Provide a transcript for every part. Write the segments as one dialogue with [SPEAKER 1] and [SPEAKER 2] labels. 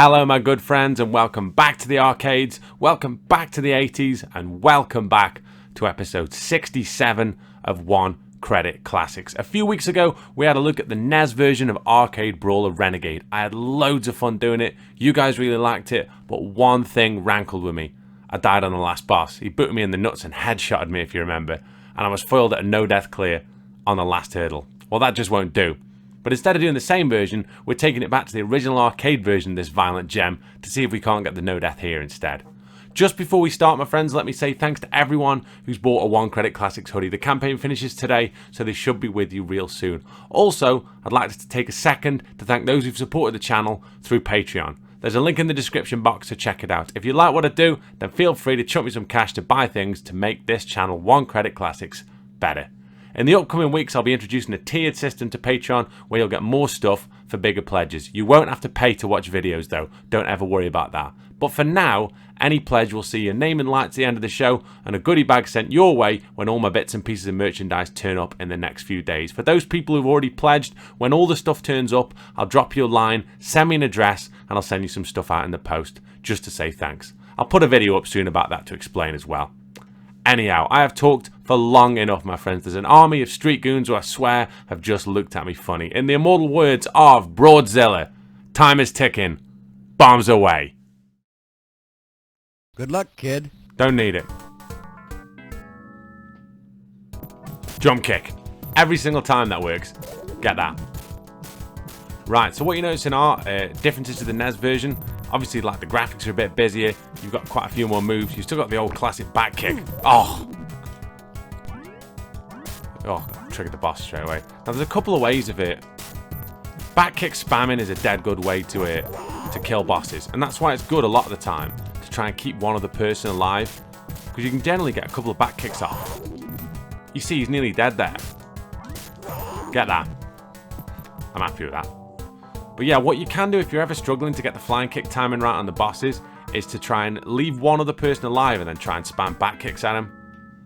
[SPEAKER 1] Hello my good friends, and welcome back to the arcades, welcome back to the 80s, and welcome back to episode 67 of One Credit Classics. A few weeks ago we had a look at the NES version of arcade brawler Renegade. I had loads of fun doing it, you guys really liked it, but one thing rankled with me. I died on the last boss. He booted me in the nuts and headshotted me, if you remember, and I was foiled at a no death clear on the last hurdle. Well, that just won't do. But instead of doing the same version, we're taking it back to the original arcade version of this violent gem to see if we can't get the no death here instead. Just before we start, my friends, let me say thanks to everyone who's bought a One Credit Classics hoodie. The campaign finishes today, so they should be with you real soon. Also, I'd like to take a second to thank those who've supported the channel through Patreon. There's a link in the description box, so check it out. If you like what I do, then feel free to chuck me some cash to buy things to make this channel, One Credit Classics, better. In the upcoming weeks, I'll be introducing a tiered system to Patreon where you'll get more stuff for bigger pledges. You won't have to pay to watch videos though, don't ever worry about that. But for now, any pledge will see your name in lights at the end of the show and a goodie bag sent your way when all my bits and pieces of merchandise turn up in the next few days. For those people who've already pledged, when all the stuff turns up, I'll drop you a line, send me an address, and I'll send you some stuff out in the post just to say thanks. I'll put a video up soon about that to explain as well. Anyhow, I have talked for long enough, my friends. There's an army of street goons who I swear have just looked at me funny. In the immortal words of Broadzilla, time is ticking. Bombs away.
[SPEAKER 2] Good luck, kid.
[SPEAKER 1] Don't need it. Jump kick. Every single time that works. Get that. Right, so what you notice in our differences to the NES version, obviously, like, the graphics are a bit busier. You've got quite a few more moves. You've still got the old classic back kick. Oh, triggered the boss straight away. Now, there's a couple of ways of it. Back kick spamming is a dead good way to kill bosses, and that's why it's good a lot of the time to try and keep one other person alive, because you can generally get a couple of back kicks off. You see, he's nearly dead there. Get that. I'm happy with that. But yeah, what you can do if you're ever struggling to get the flying kick timing right on the bosses is to try and leave one other person alive and then try and spam back kicks at him.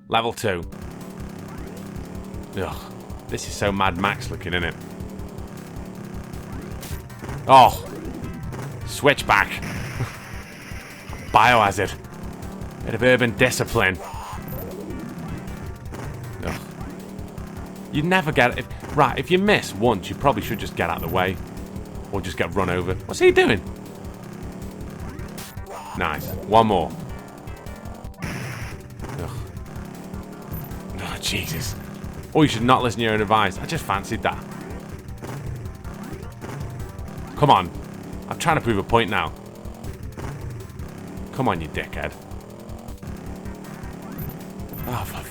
[SPEAKER 1] Level 2. Ugh, this is so Mad Max looking, isn't it? Oh, switchback. Biohazard. Bit of urban discipline. Ugh. You'd never get it. Right, if you miss once, you probably should just get out of the way. Or just get run over. What's he doing? Nice. One more. Ugh. Oh, Jesus. Oh, you should not listen to your own advice. I just fancied that. Come on. I'm trying to prove a point now. Come on, you dickhead. Oh, for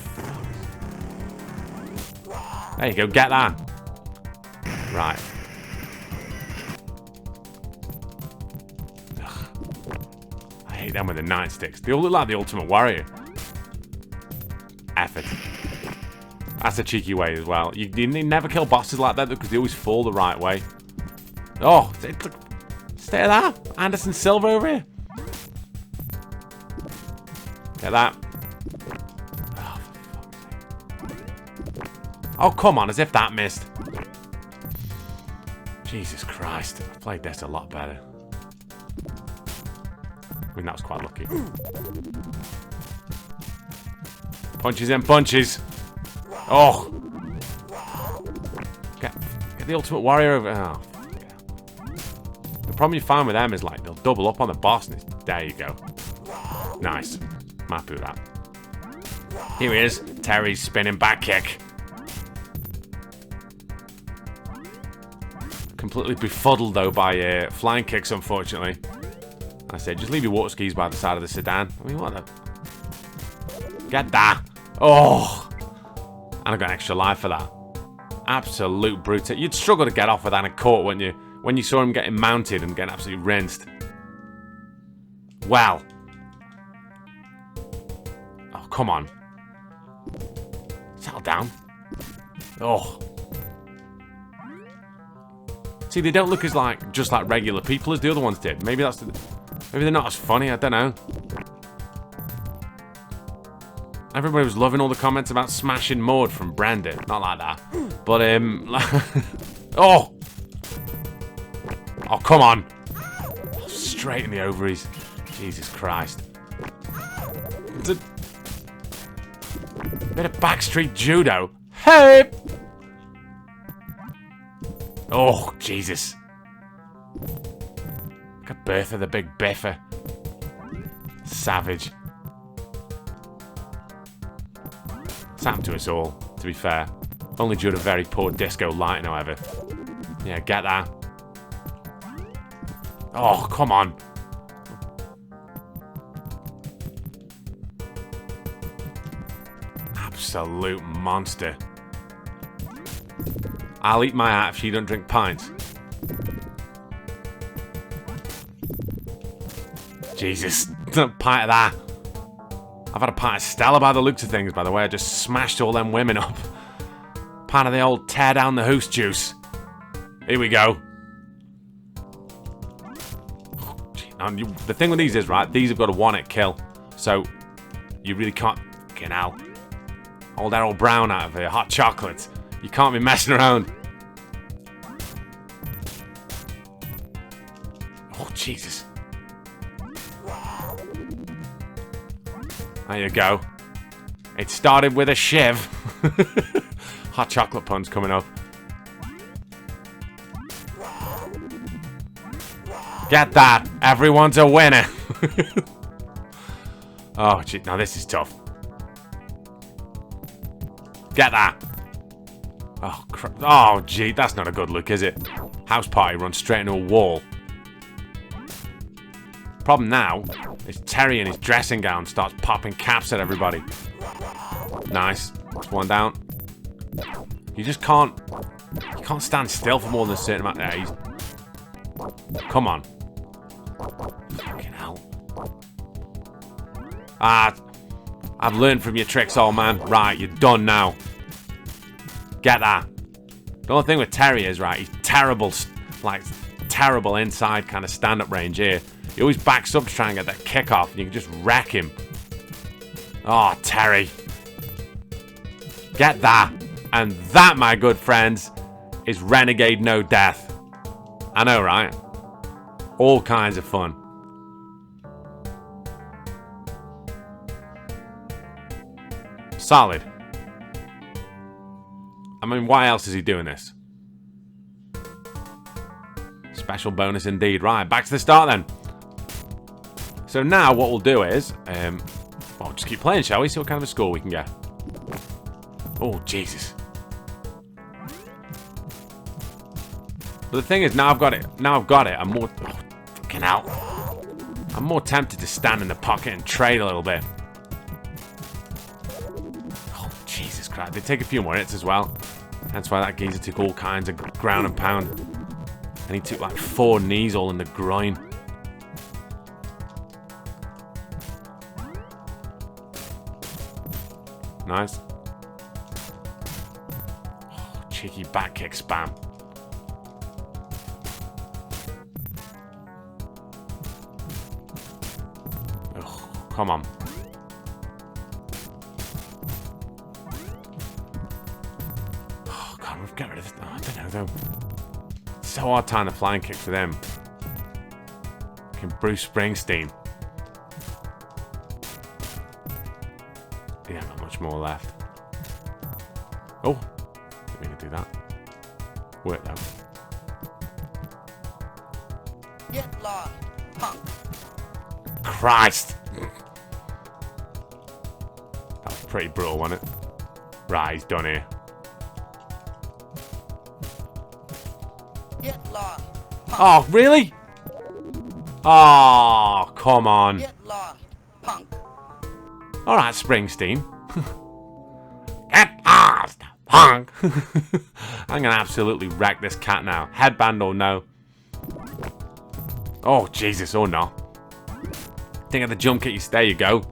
[SPEAKER 1] fuck's. There you go. Get that. Right. I hate them with the nightsticks. They all look like the Ultimate Warrior. Effort. That's a cheeky way as well. You never kill bosses like that because they always fall the right way. Oh, stay at that. Anderson Silva over here. Get that. Oh, for fuck's sake. Oh, come on, as if that missed. Jesus Christ. I've played this a lot better. I mean, that was quite lucky. Punches and punches. Oh. Get the Ultimate Warrior over. Oh. The problem you find with them is, like, they'll double up on the boss. And there you go. Nice. I'm happy with that. Here he is. Terry's spinning back kick. Completely befuddled, though, by flying kicks, unfortunately. I said, just leave your water skis by the side of the sedan. I mean, what the... Get that. Oh. And I got an extra life for that. Absolute brute. You'd struggle to get off with that in court, wouldn't you? When you saw him getting mounted and getting absolutely rinsed. Well. Oh, come on. Settle down. Oh. See, they don't look as just like regular people as the other ones did. Maybe that's... Maybe they're not as funny, I don't know. Everybody was loving all the comments about smashing Maud from Brandon. Not like that. But, oh! Oh, come on! straight in the ovaries. Jesus Christ. It's a bit of backstreet judo. Hey! Oh, Jesus. Look at Bertha, the big biffer. Savage. It's happened to us all, to be fair. Only due to very poor disco lighting, however. Yeah, get that. Oh, come on. Absolute monster. I'll eat my hat if she don't drink pints. Jesus, a pint of that. I've had a pint of Stella by the looks of things, by the way. I just smashed all them women up. Pint of the old tear down the hoose juice. Here we go. And the thing with these is, right, these have got a one-hit kill. So, you really can't... Fucking hell. Old Errol Brown out of here. Hot chocolate. You can't be messing around. Oh, Jesus. There you go. It started with a shiv. Hot chocolate puns coming up. Get that. Everyone's a winner. Oh, gee. Now this is tough. Get that. Oh, oh, gee. That's not a good look, is it? House party runs straight into a wall. Problem now is Terry in his dressing gown starts popping caps at everybody. Nice. That's one down. You just can't... You can't stand still for more than a certain amount. There, he's... Come on. Fucking hell. Ah, I've learned from your tricks, old man. Right, you're done now. Get that. The only thing with Terry is, right, he's terrible, like, terrible inside kind of stand-up range here. He always backs up to try and get that kick off, and you can just wreck him. Oh, Terry. Get that. And that, my good friends, is Renegade No Death. I know, right? All kinds of fun. Solid. I mean, why else is he doing this? Special bonus indeed. Right, back to the start then. So now what we'll do is, well, just keep playing, shall we? See what kind of a score we can get. Oh, Jesus. But the thing is, now I've got it. I'm more... Oh, fucking hell. I'm more tempted to stand in the pocket and trade a little bit. Oh, Jesus Christ. They take a few more hits as well. That's why that geezer took all kinds of ground and pound. And he took like 4 knees all in the groin. Nice. Oh, cheeky back kick spam. Oh, come on. Oh, God, we've got rid of this. Oh, I don't know, though. It's so hard tying the flying kick for them. Fucking Bruce Springsteen. Yeah, not much more left. Oh, didn't mean to do that. Work though.
[SPEAKER 2] Get lost, punk.
[SPEAKER 1] Christ! That was pretty brutal, wasn't it? Right, he's done here.
[SPEAKER 2] Get lost, punk.
[SPEAKER 1] Oh, really? Oh, come on.
[SPEAKER 2] Get lost, punk.
[SPEAKER 1] Alright, Springsteen. Get lost, punk! I'm gonna absolutely wreck this cat now. Headband or no. Oh, Jesus, or no. Think of the jump kick. There you go.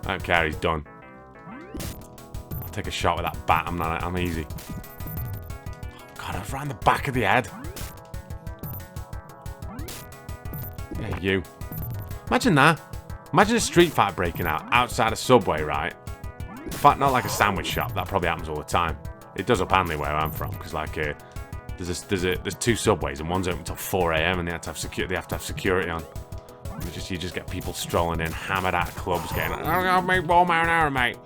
[SPEAKER 1] I don't care, he's done. I'll take a shot with that bat. I'm easy. God, I've ran the back of the head. Yeah, you. Imagine that. Imagine a street fight breaking out outside a Subway, right? In fact, not like a sandwich shop. That probably happens all the time. It does up Hanley where I'm from, because like There's 2 subways and one's open until 4 a.m. and they have to have security on. You just get people strolling in, hammered at clubs, getting I'll make ball marinara, mate.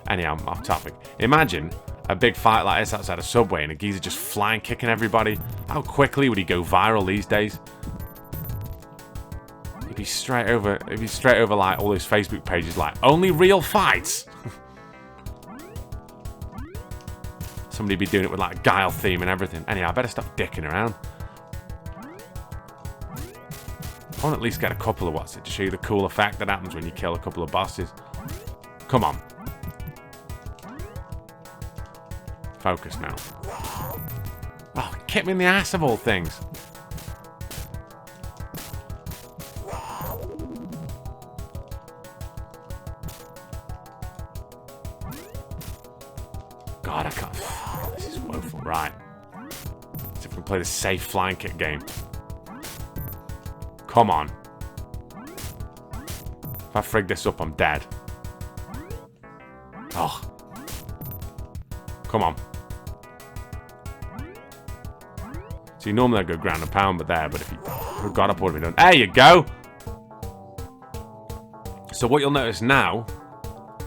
[SPEAKER 1] Anyhow, I'm off topic. Imagine a big fight like this outside a subway and a geezer just flying, kicking everybody. How quickly would he go viral these days? He'd be straight over like all those Facebook pages, like only real fights. Somebody be doing it with like Guile theme and everything. Anyhow, I better stop dicking around. I want to at least get a couple of what's it to show you the cool effect that happens when you kill a couple of bosses. Come on. Focus now. Oh, kick me in the ass of all things. God, I can't. This is woeful. Right. Let's see if we can play the safe flying kick game. Come on. If I frig this up, I'm dead. Oh. Come on. See, normally I go ground and pound, but if you got up, what have we done? There you go. So what you'll notice now,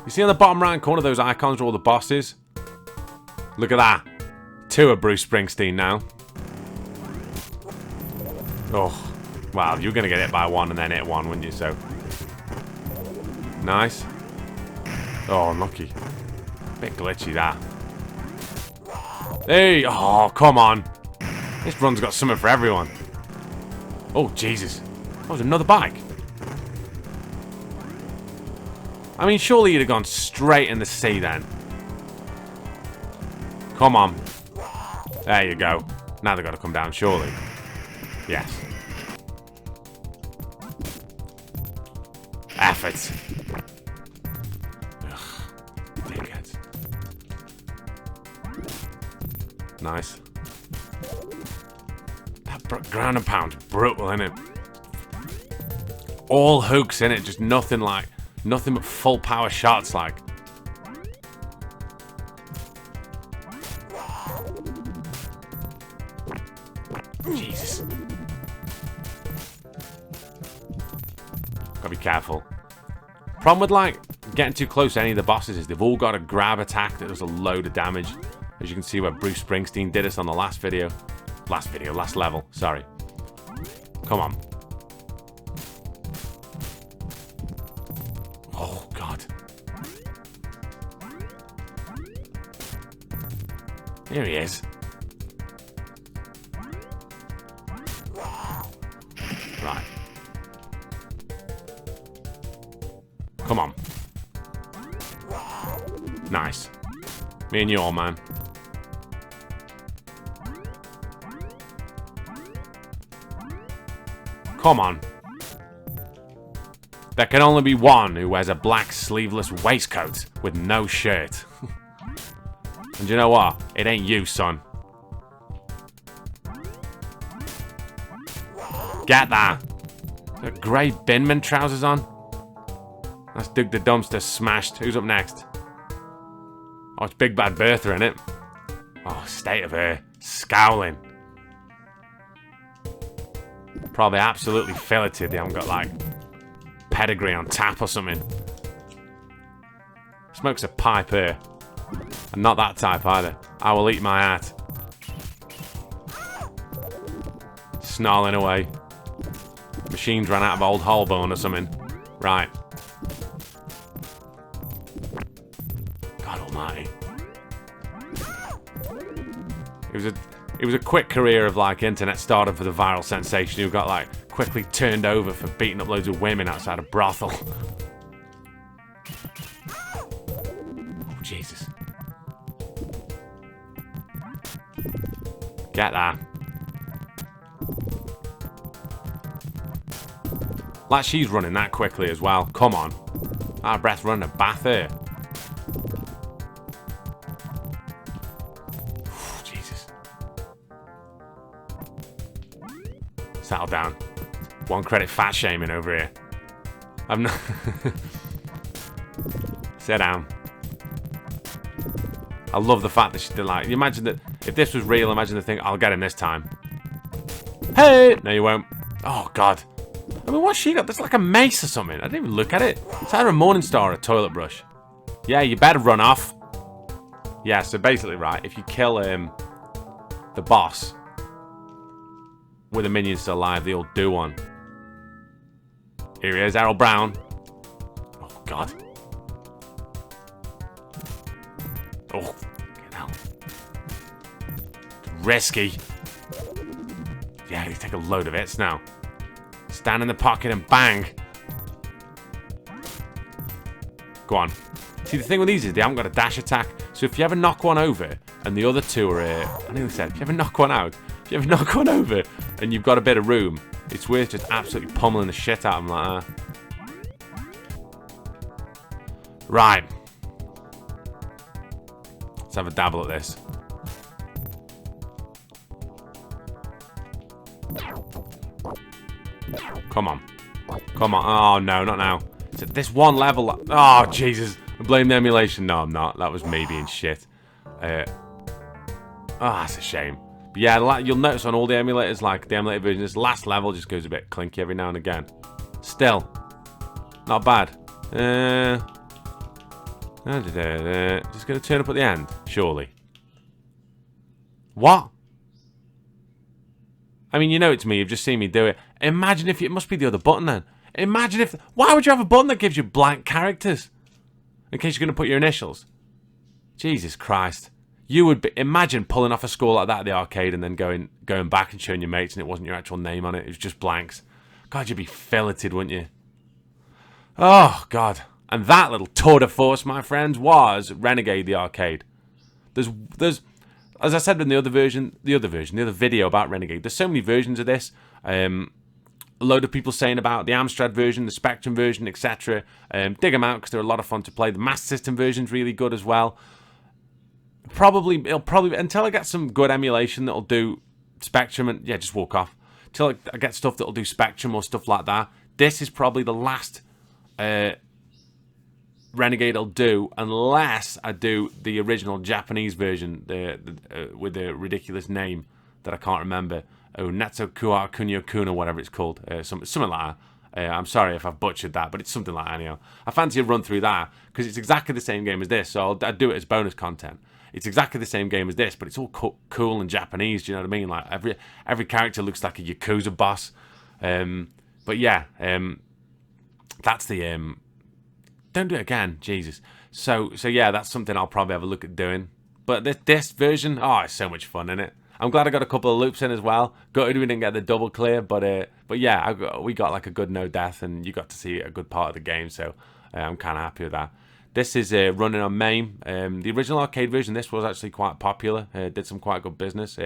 [SPEAKER 1] you see on the bottom right corner those icons are all the bosses. Look at that. 2 of Bruce Springsteen now. Oh. Wow, you're going to get hit by 1 and then hit 1, wouldn't you? So, nice. Oh, unlucky. Bit glitchy, that. Hey, oh, come on. This run's got something for everyone. Oh, Jesus. That was another bike. I mean, surely you'd have gone straight in the sea then. Come on. There you go. Now they've got to come down, surely. Yes. Effort. Ugh. Dickheads. Nice. That ground and pound's brutal, isn't it? All hooks in it, just nothing but full power shots like. Jesus. Gotta be careful. Problem with like getting too close to any of the bosses is they've all got a grab attack that does a load of damage. As you can see where Bruce Springsteen did us on the last level, sorry. Come on. Oh, God. Here he is. Right. Come on. Nice. Me and you, old man. Come on. There can only be one who wears a black sleeveless waistcoat with no shirt. And you know what? It ain't you, son. Get that. Got grey binman trousers on. That's Doug the Dumpster smashed. Who's up next? Oh, it's Big Bad Bertha in it. Oh, state of her. Scowling. Probably absolutely filleted. They haven't got like pedigree on tap or something. Smokes a pipe here. And not that type either. I will eat my hat. Snarling away. Machines ran out of old Holborn or something. Right. God almighty. It was a quick career of like internet stardom for the viral sensation who got like quickly turned over for beating up loads of women outside a brothel. Oh, Jesus. Get that. Like she's running that quickly as well. Come on. Out of breath running a bath here. Jesus. Settle down. 1 credit fat shaming over here. I'm not. Sit down. I love the fact that she did like. You imagine that If this was real, imagine the thing. I'll get him this time. Hey! No, you won't. Oh, God. I mean, what's she got? That's like a mace or something. I didn't even look at it. It's either a morning star or a toilet brush. Yeah, you better run off. Yeah, so basically, right, if you kill the boss with the minions still alive, they all do one. Here he is, Errol Brown. Oh, God. Oh, get out. It's risky. Yeah, you take a load of hits now. Stand in the pocket and bang. Go on. See, the thing with these is they haven't got a dash attack. So if you ever knock one over and the other two are... I nearly said, if you ever knock one out, if you ever knock one over and you've got a bit of room, it's worth just absolutely pummeling the shit out of them like that. Right. Let's have a dabble at this. Come on. Come on. Oh, no, not now. Is it this one level? Oh, Jesus. I blame the emulation. No, I'm not. That was me being shit. Oh, that's a shame. But yeah, you'll notice on all the emulators, like the emulator version, this last level just goes a bit clinky every now and again. Still. Not bad. Just going to turn up at the end, surely. What? I mean, you know it's me. You've just seen me do it. Imagine if it must be the other button then. Imagine if... Why would you have a button that gives you blank characters? In case you're going to put your initials. Jesus Christ. You would be... Imagine pulling off a score like that at the arcade and then going back and showing your mates and it wasn't your actual name on it. It was just blanks. God, you'd be filleted, wouldn't you? Oh, God. And that little tour de force, my friends, was Renegade the arcade. There's... As I said in the other video about Renegade, there's so many versions of this. A load of people saying about the Amstrad version, the Spectrum version, etc. Dig them out because they're a lot of fun to play. The Master System version's really good as well. It'll probably until I get some good emulation that'll do Spectrum and yeah, just walk off. Until I get stuff that'll do Spectrum or stuff like that. This is probably the last Renegade I'll do unless I do the original Japanese version with the ridiculous name that I can't remember. Oh, Netsukuha Kunyo Kun or whatever it's called. Something like that. I'm sorry if I've butchered that, but it's something like that anyhow. I fancy a run through that because it's exactly the same game as this, so I'd do it as bonus content. It's exactly the same game as this, but it's all cool and Japanese, do you know what I mean? Like every character looks like a Yakuza boss. But yeah, that's the... Don't do it again, Jesus. So yeah, that's something I'll probably have a look at doing. But this version, oh, it's so much fun, isn't it? I'm glad I got a couple of loops in as well. Gutted we didn't get the double clear, but yeah, we got like a good no death, and you got to see a good part of the game. So I'm kind of happy with that. This is running on MAME. The original arcade version, this was actually quite popular. Did some quite good business.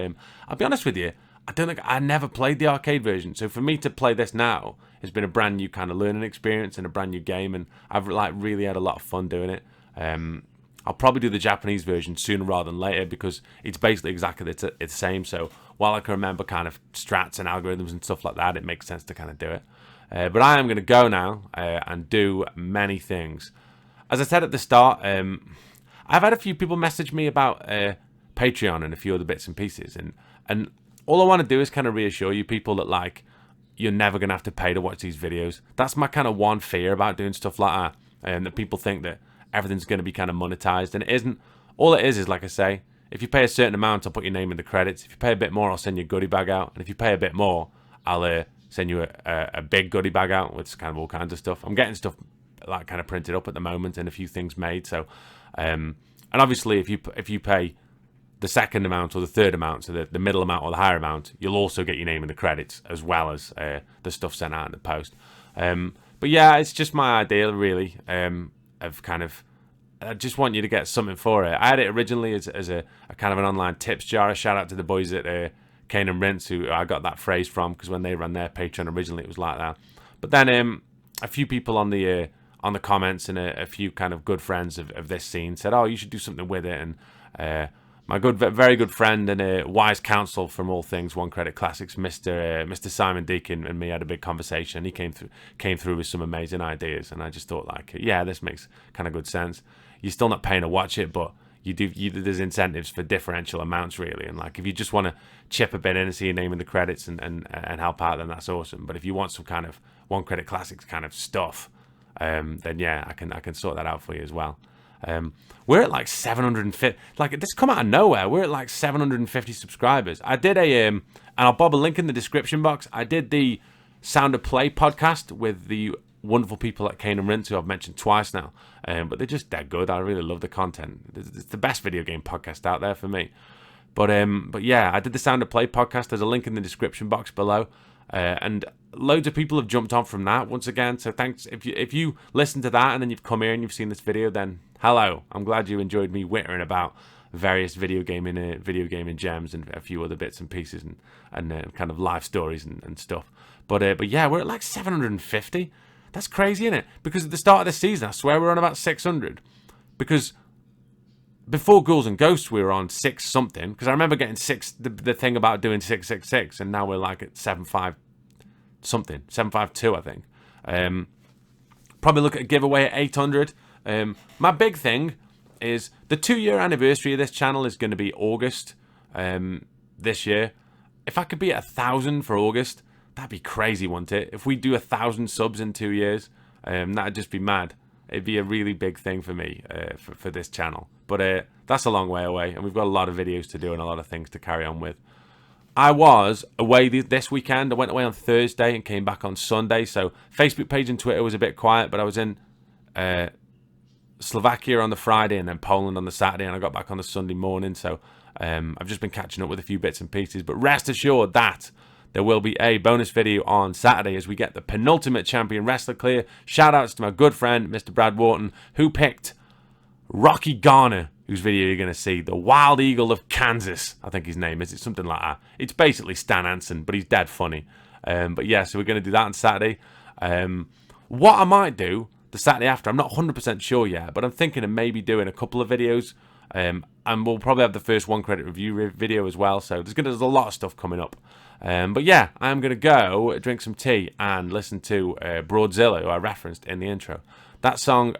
[SPEAKER 1] I'll be honest with you, I never played the arcade version, so for me to play this now has been a brand new kind of learning experience and a brand new game, and I've like really had a lot of fun doing it. I'll probably do the Japanese version sooner rather than later because it's basically exactly it's the same. So while I can remember kind of strats and algorithms and stuff like that, it makes sense to kind of do it. But I am going to go now and do many things. As I said at the start, I've had a few people message me about Patreon and a few other bits and pieces, and all I want to do is kind of reassure you people that like you're never going to have to pay to watch these videos. That's my kind of one fear about doing stuff like that, and that people think that everything's going to be kind of monetized, and it isn't. All it is like I say, if you pay a certain amount, I'll put your name in the credits. If you pay a bit more, I'll send you a goodie bag out, and if you pay a bit more, I'll send you a big goodie bag out with kind of all kinds of stuff. I'm getting stuff like kind of printed up at the moment and a few things made. So, and obviously, if you pay the second amount or the third amount, so the middle amount or the higher amount, you'll also get your name in the credits as well as the stuff sent out in the post. But yeah, it's just my idea really of kind of, I just want you to get something for it. I had it originally as a kind of an online tips jar. A shout out to the boys at Kane and Rince, who I got that phrase from, because when they ran their Patreon originally it was like that. But then a few people on the comments and a few kind of good friends of this scene said, oh, you should do something with it. And my very good friend and wise counsel from all things One Credit Classics, Mr. Simon Deacon, and me had a big conversation. He came through with some amazing ideas, and I just thought like, yeah, this makes kind of good sense. You're still not paying to watch it, but there's incentives for differential amounts really, and like if you just want to chip a bit in and see your name in the credits and help out, then that's awesome. But if you want some kind of One Credit Classics kind of stuff, then yeah, I can sort that out for you as well. We're at like 750, like this come out of nowhere. We're at like 750 subscribers. I did and I'll bob a link in the description box. I did the Sound of Play podcast with the wonderful people at Kane and Rince, who I've mentioned twice now, but they're good. I really love the content. It's the best video game podcast out there for me. But yeah, I did the Sound of Play podcast. There's a link in the description box below, and loads of people have jumped on from that once again. So thanks if you listen to that and then you've come here and you've seen this video, then hello. I'm glad you enjoyed me whittering about various video gaming gems and a few other bits and pieces and kind of life stories and stuff. But yeah, we're at like 750. That's crazy, isn't it? Because at the start of the season, I swear we're on about 600. Because before Ghouls and Ghosts, we were on 6 something. Because I remember getting the thing about doing 666, and now we're like at 75 something, 752, I think. Probably look at a giveaway at 800. My big thing is the 2-year anniversary of this channel is going to be August this year. If I could be at 1,000 for August, that'd be crazy, wouldn't it? If we do 1,000 subs in 2 years, that'd just be mad. It'd be a really big thing for me for this channel. But that's a long way away, and we've got a lot of videos to do and a lot of things to carry on with. I was away this weekend. I went away on Thursday and came back on Sunday. So Facebook page and Twitter was a bit quiet, but I was in Slovakia on the Friday and then Poland on the Saturday, and I got back on the Sunday morning. So I've just been catching up with a few bits and pieces. But rest assured that there will be a bonus video on Saturday as we get the penultimate champion wrestler clear. Shout outs to my good friend, Mr. Brad Wharton, who picked Rocky Garner, whose video you're going to see. The Wild Eagle of Kansas, I think his name is. It's something like that. It's basically Stan Hansen, but he's dead funny. But yeah, so we're going to do that on Saturday. What I might do the Saturday after, I'm not 100% sure yet, but I'm thinking of maybe doing a couple of videos. And we'll probably have the first One Credit review video as well. So there's a lot of stuff coming up. But yeah, I'm going to go drink some tea and listen to Broadzilla, who I referenced in the intro. That song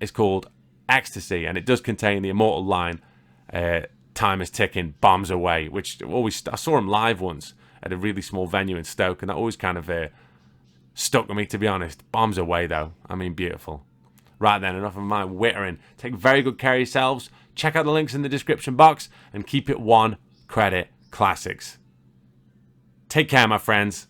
[SPEAKER 1] is called Ecstasy, and it does contain the immortal line, time is ticking, bombs away, which I saw him live once at a really small venue in Stoke, and that always kind of stuck with me, to be honest. Bombs away, though. I mean, beautiful. Right then, enough of my whittering. Take very good care of yourselves. Check out the links in the description box, and keep it One Credit Classics. Take care, my friends.